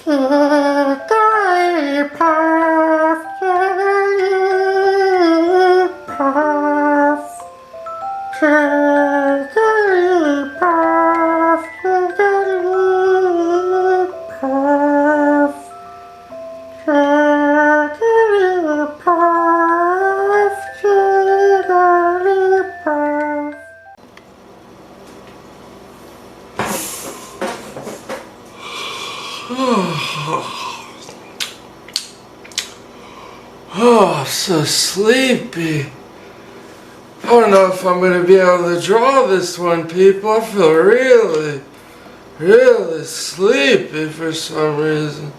Jigglypuff, Jigglypuff, Jigglypuff, Jigglypuff, Jigglypuff, Jigglypuff. Oh, I'm so sleepy. I don't know if I'm going to be able to draw this one, people. I feel really, really sleepy for some reason.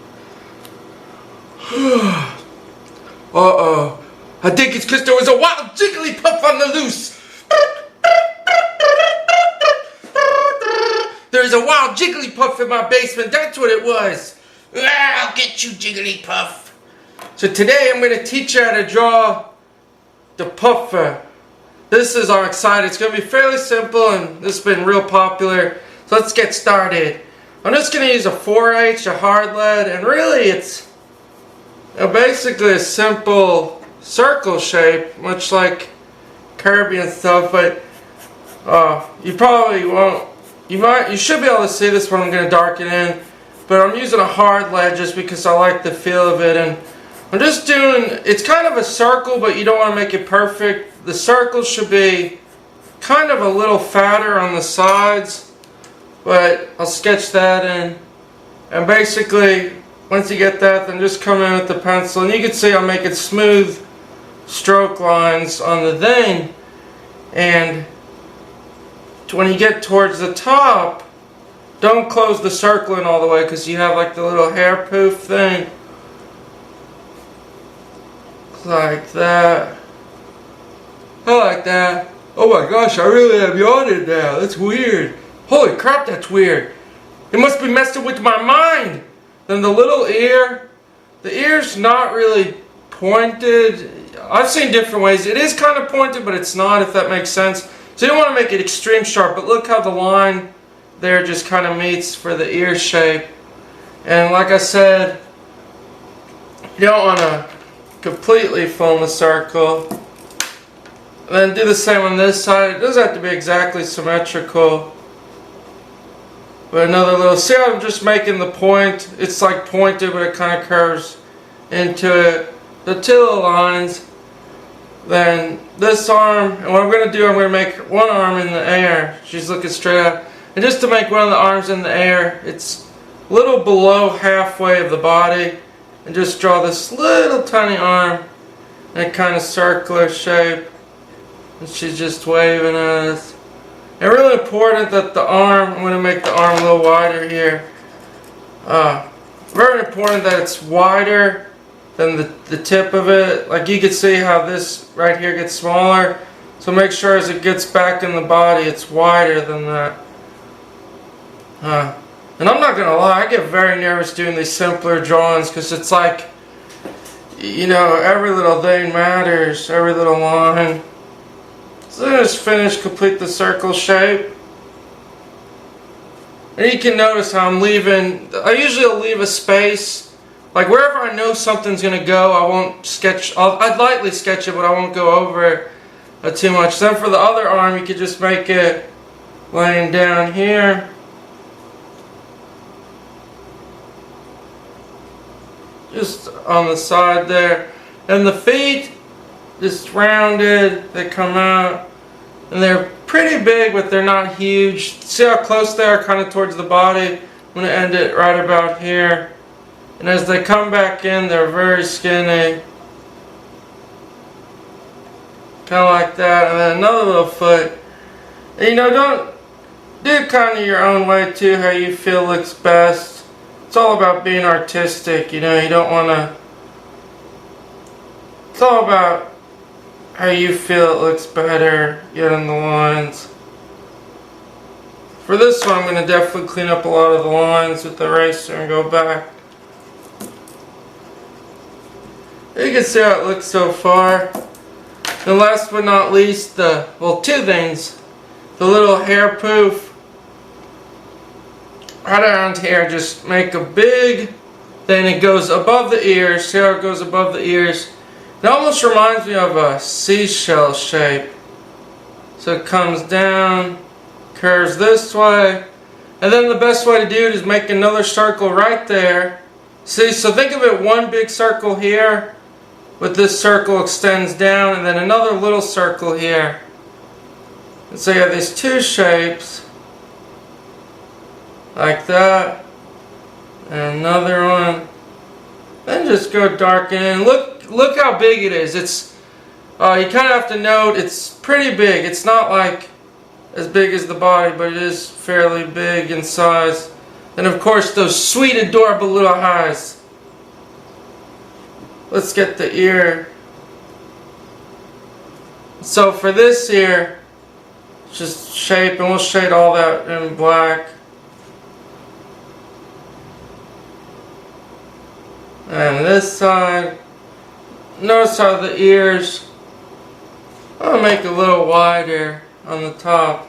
Uh-oh. I think it's because there was a wild Jigglypuff on the loose. There's a wild Jigglypuff in my basement. That's what it was. I'll get you, Jigglypuff. So today I'm going to teach you how to draw the puffer. I'm excited. It's going to be fairly simple and this has been real popular. So let's get started. I'm just going to use a 4H, a hard lead, and really it's basically a simple circle shape, much like Kirby and stuff, but you probably won't. You should be able to see this one. I'm going to darken in, but I'm using a hard lead just because I like the feel of it, and I'm just doing, it's kind of a circle, but you don't want to make it perfect. The circle should be kind of a little fatter on the sides, but I'll sketch that in. And basically, once you get that, then just come in with the pencil. And you can see I'm making smooth stroke lines on the thing. And when you get towards the top, don't close the circle in all the way because you have like the little hair poof thing. Like that. I like that. Oh my gosh, I really am yawning now. That's weird. Holy crap, that's weird. It must be messing with my mind. Then the little ear. The ear's not really pointed. I've seen different ways. It is kind of pointed, but it's not, if that makes sense. So you don't want to make it extreme sharp, but look how the line there just kind of meets for the ear shape. And like I said, you don't want to completely fill in the circle. And then do the same on this side. It doesn't have to be exactly symmetrical. But another little, see how I'm just making the point? It's like pointed, but it kind of curves into it. The two little lines. Then this arm, and what I'm going to do, I'm going to make one arm in the air. She's looking straight up. And just to make one of the arms in the air, it's a little below halfway of the body. And just draw this little tiny arm in a kind of circular shape. And she's just waving at us. And really important that the arm, I'm going to make the arm a little wider here. Very important that it's wider than the tip of it. Like you can see how this right here gets smaller. So make sure as it gets back in the body, it's wider than that. And I'm not going to lie, I get very nervous doing these simpler drawings because it's like, you know, every little thing matters, every little line. So just finish, complete the circle shape. And you can notice how I'm leaving, I usually will leave a space. Like wherever I know something's going to go, I won't sketch, I'd lightly sketch it, but I won't go over it too much. Then for the other arm, you could just make it laying down here. Just on the side there. And the feet, just rounded, they come out. And they're pretty big, but they're not huge. See how close they are, kind of towards the body? I'm going to end it right about here. And as they come back in, they're very skinny. Kind of like that. And then another little foot. And, you know, don't do it kind of your own way too, how you feel looks best. It's all about being artistic, you know, you don't want to, it's all about how you feel it looks better, getting the lines. For this one, I'm going to definitely clean up a lot of the lines with the eraser and go back. You can see how it looks so far. And last but not least, two things. The little hair poof. Right around here, just make a big then it goes above the ears. See how it goes above the ears? It almost reminds me of a seashell shape. So it comes down, curves this way, and then the best way to do it is make another circle right there. See, so think of it one big circle here, with this circle extends down, and then another little circle here. And so you have these two shapes, like that, and another one. Then just go darken in. Look how big it is. It's you kind of have to note it's pretty big. It's not like as big as the body, but it is fairly big in size. And of course those sweet adorable little eyes. Let's get the ear. So for this ear, just shape, and we'll shade all that in black. And this side, notice how the ears, I'll make a little wider on the top.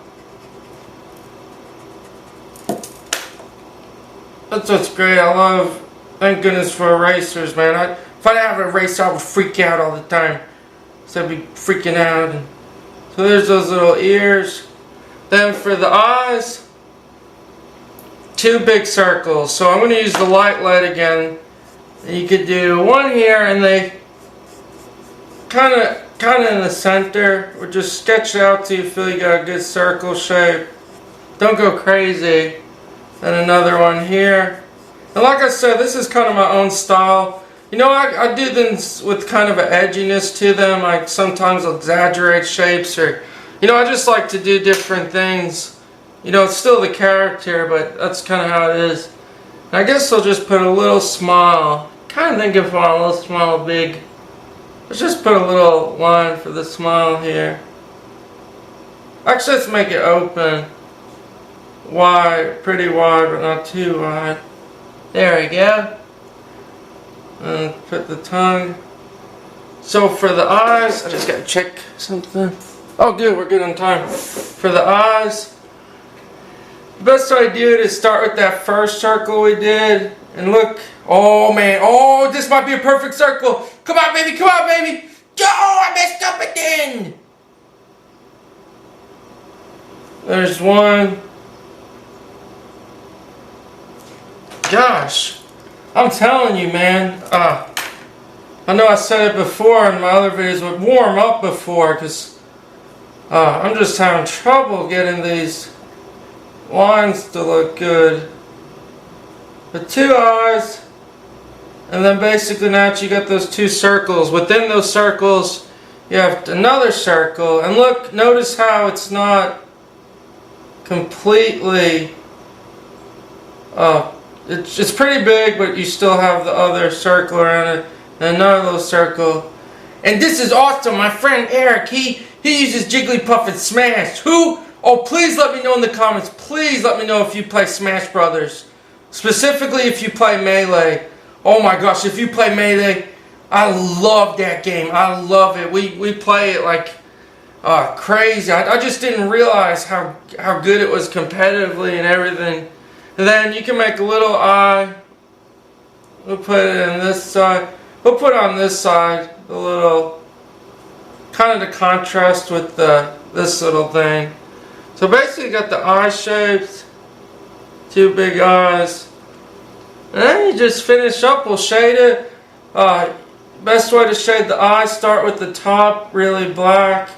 That's what's great. I love, thank goodness for erasers, man. If I didn't have an eraser, I would freak out all the time. So I'd be freaking out. So there's those little ears. Then for the eyes, two big circles. So I'm going to use the light lead again. And you could do one here, and they kind of in the center, or just sketch it out till you feel you got a good circle shape. Don't go crazy. And another one here. And like I said, this is kind of my own style. You know, I do things with kind of an edginess to them. I sometimes exaggerate shapes, or, you know, I just like to do different things. You know, it's still the character, but that's kind of how it is. And I guess I'll just put a little smile. Kind of think if I want a little smile big. Let's just put a little line for the smile here. Actually, let's make it open. Wide, pretty wide, but not too wide. There we go. And put the tongue. So for the eyes, I just gotta check something. Oh good, we're good on time. For the eyes, the best way to do it is start with that first circle we did. And look, oh man, oh, this might be a perfect circle. Come on baby, come on baby. Go, I messed up again. There's one. Gosh, I'm telling you, man. I know I said it before in my other videos, but warm up before, because I'm just having trouble getting these lines to look good. The two eyes, and then basically now that you got those two circles, within those circles you have another circle, and look, notice how it's not completely it's pretty big, but you still have the other circle around it, and another little circle. And this is awesome. My friend Eric, he uses Jigglypuff and Smash. Who? Oh, please let me know in the comments. Please let me know if you play Smash Brothers. Specifically if you play Melee. Oh my gosh, if you play Melee, I love that game. I love it. We play it like crazy. I just didn't realize how good it was competitively and everything. And then you can make a little eye. We'll put it in this side. We'll put on this side the little, kind of the contrast with this little thing. So basically you got the eye shapes, two big eyes. And then you just finish up, we'll shade it. Best way to shade the eye, start with the top really black.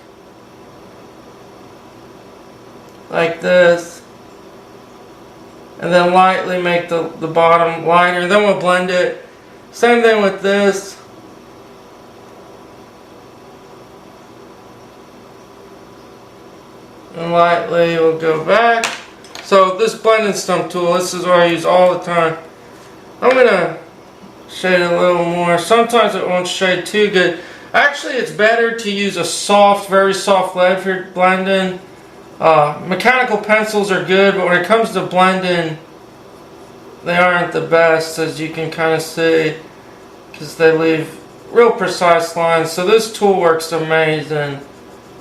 Like this. And then lightly make the bottom lighter. Then we'll blend it. Same thing with this. And lightly we'll go back. So this blending stump tool, this is what I use all the time. I'm going to shade a little more. Sometimes it won't shade too good. Actually, it's better to use a soft, very soft lead for blending. Mechanical pencils are good, but when it comes to blending, they aren't the best, as you can kind of see, because they leave real precise lines. So this tool works amazing.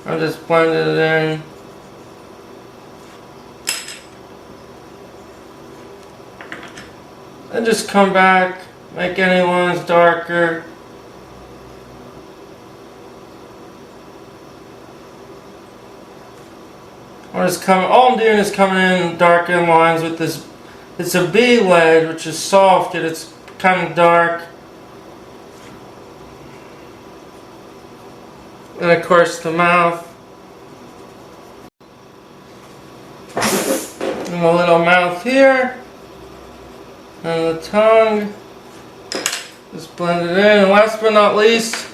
I'm just blending it in. And just come back, make any lines darker. All I'm doing is coming in darkening lines with this. It's a bee lead, which is soft, and it's kind of dark. And of course the mouth. And the little mouth here. And the tongue. Just blend it in. And last but not least,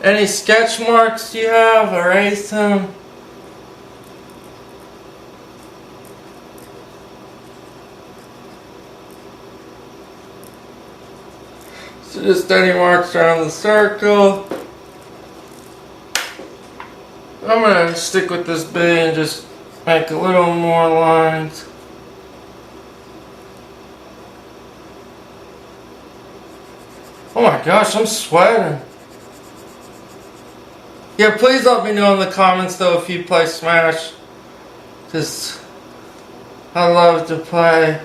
any sketch marks you have, erase them. So just any marks around the circle. I'm going to stick with this bee and just make a little more lines. Oh my gosh, I'm sweating. Yeah, please let me know in the comments though if you play Smash. Because I love to play.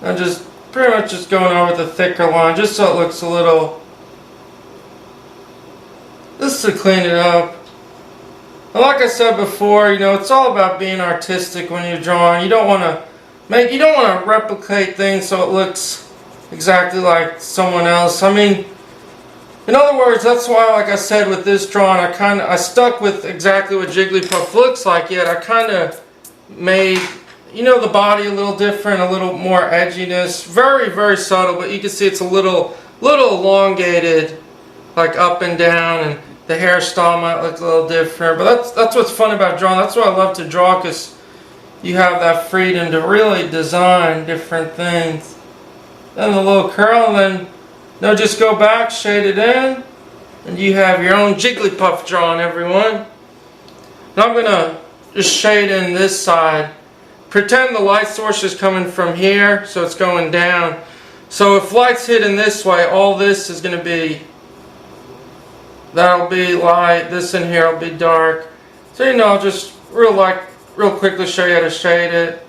I'm just pretty much just going over the thicker line just so it looks a little, just to clean it up. And like I said before, you know, it's all about being artistic when you're drawing. You don't want to replicate things so it looks exactly like someone else. I mean, in other words, that's why, like I said, with this drawing, I stuck with exactly what Jigglypuff looks like, yet I kind of made, you know, the body a little different, a little more edginess. Very, very subtle, but you can see it's a little elongated, like up and down, and the hairstyle might look a little different. But that's what's fun about drawing. That's why I love to draw, because you have that freedom to really design different things. Then the little curl, and then no, just go back, shade it in, and you have your own Jigglypuff drawing, everyone. Now I'm gonna just shade in this side. Pretend the light source is coming from here, so it's going down. So if light's hitting this way, all this is going to be, that'll be light, this in here will be dark. So you know, just real quickly show you how to shade it.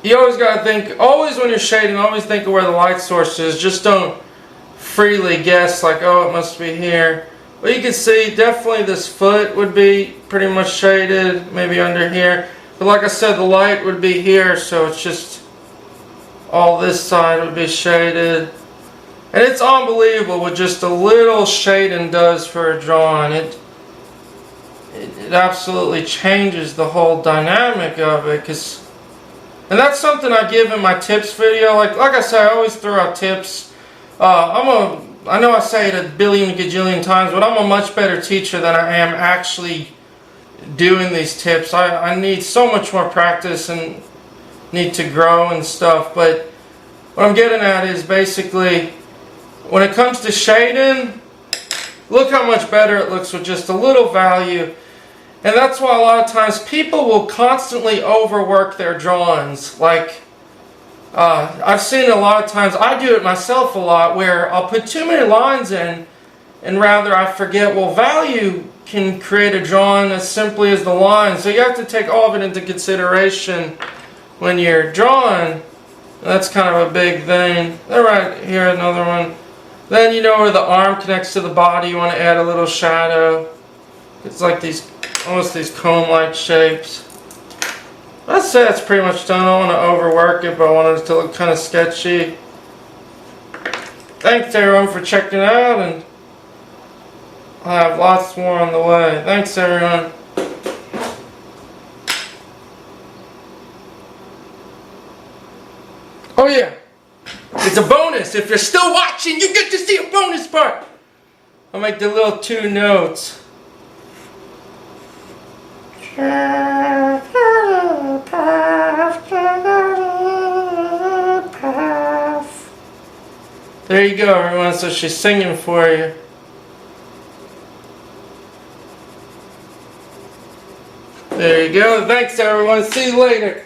You always got to think, always when you're shading, always think of where the light source is. Just don't freely guess like, oh, it must be here. But you can see, definitely this foot would be pretty much shaded, maybe under here. But like I said, the light would be here, so it's just all this side would be shaded. And it's unbelievable what just a little shading does for a drawing. It absolutely changes the whole dynamic of it. And that's something I give in my tips video. Like I said, I always throw out tips. I know I say it a billion gajillion times, but I'm a much better teacher than I am actually doing these tips. I need so much more practice and need to grow and stuff. But what I'm getting at is basically, when it comes to shading, look how much better it looks with just a little value. And that's why a lot of times people will constantly overwork their drawings. Like, I've seen a lot of times, I do it myself a lot, where I'll put too many lines in, and rather I forget, well, value can create a drawing as simply as the line. So you have to take all of it into consideration when you're drawing. That's kind of a big thing. Right here, another one. Then you know where the arm connects to the body, you want to add a little shadow. It's like these, almost these cone-like shapes. I'd say that's pretty much done. I don't want to overwork it, but I wanted it to look kind of sketchy. Thanks everyone for checking it out, and I have lots more on the way. Thanks everyone. Oh yeah, it's a bonus. If you're still watching, you get to see a bonus part. I'll make the little 2 notes. There you go, everyone. So she's singing for you. There you go. Thanks, everyone. See you later.